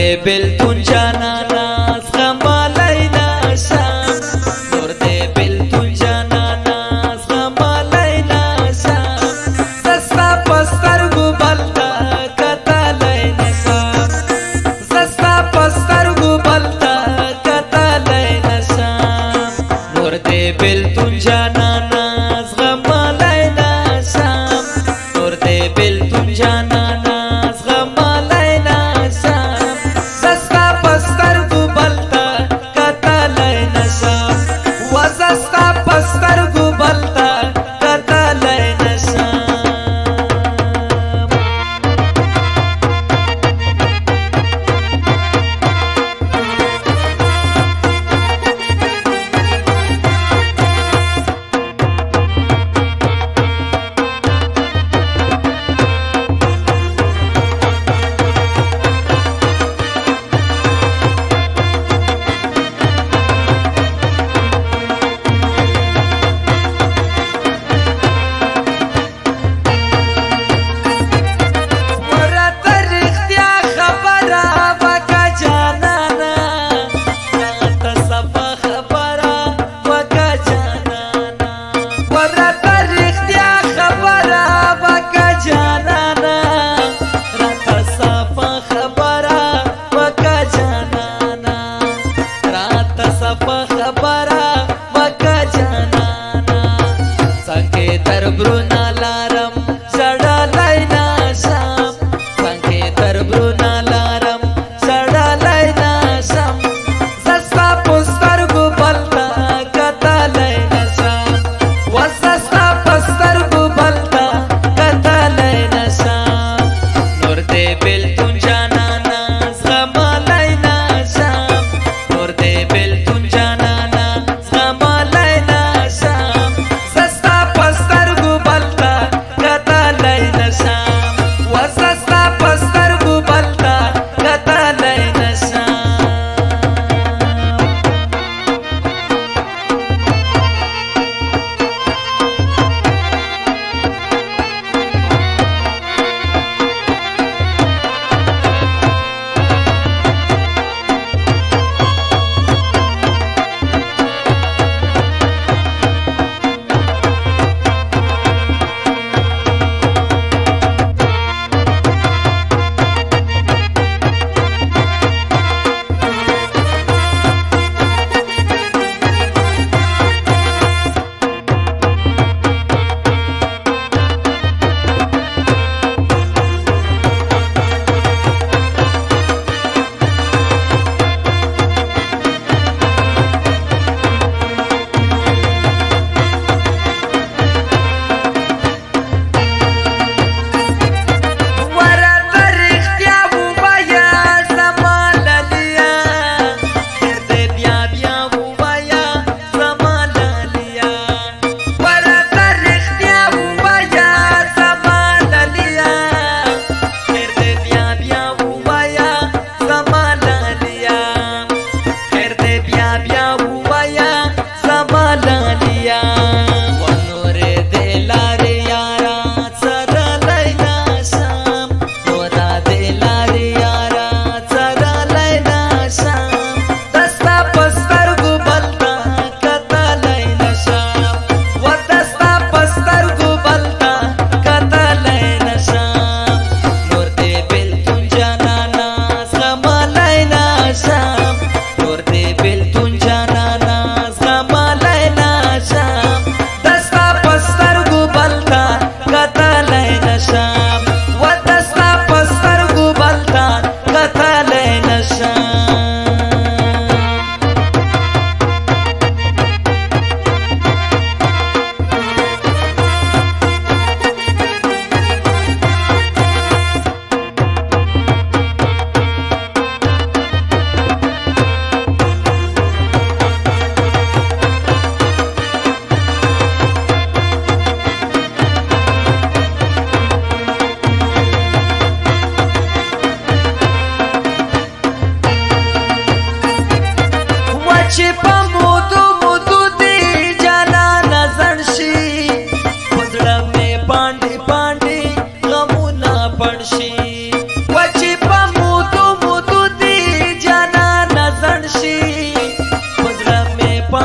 دې بلتون جانانا زغمالای نشم نور دې بلتون جانانا زغمالای نشم زستا پسترګو بلتا کتلای نشم زستا پسترګو بلتا کتلای نشم نور دې بلتون جانانا زغمالای نشم نور دې بلتون جانانا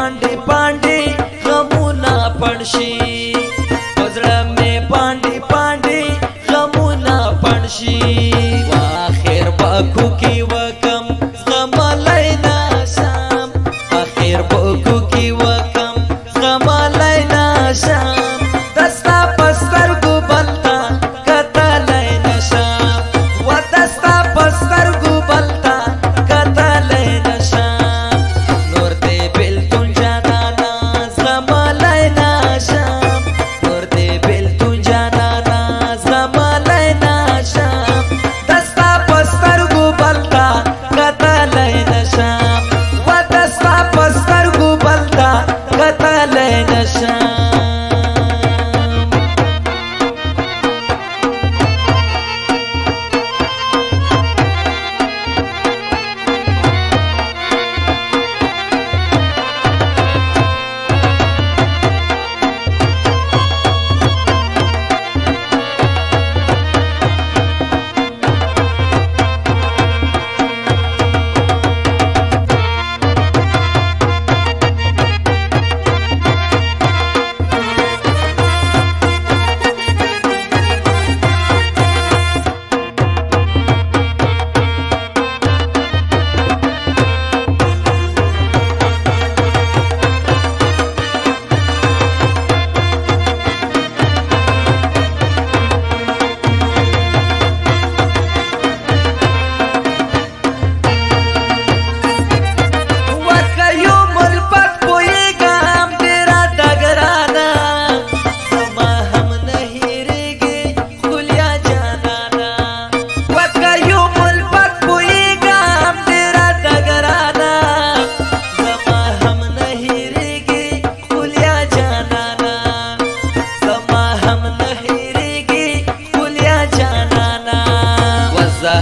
پاندې پاندې غمونه پړشي پزړه مې پاندې پاندې غمونه پړشي واخر باکو کې وکم غملای ناسم اخر باکو کې وکم غملای ناسم دستا پستر کو بلتا کتلای نشم و دستا پستر کو بلتا کتلای نشم نور دې بلتون جانانا غملای نشم نور دې بلتون جانانا غملای نشم دستا پستر کو بلتا کتلای نشم و دستا پستر کو بلتا کتلای نشم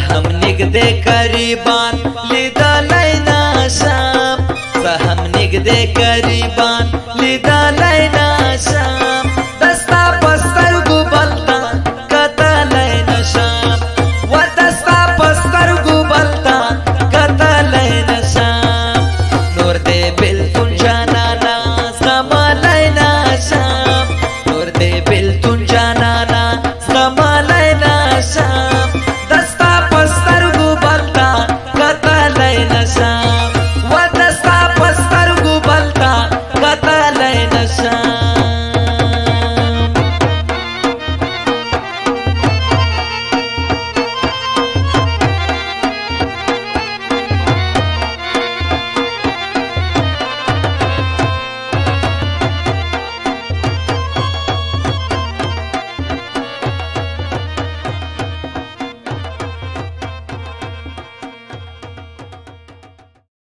हम निगदे करीबान लिदालाई नाशम हम निगदे करीबान लिदालाई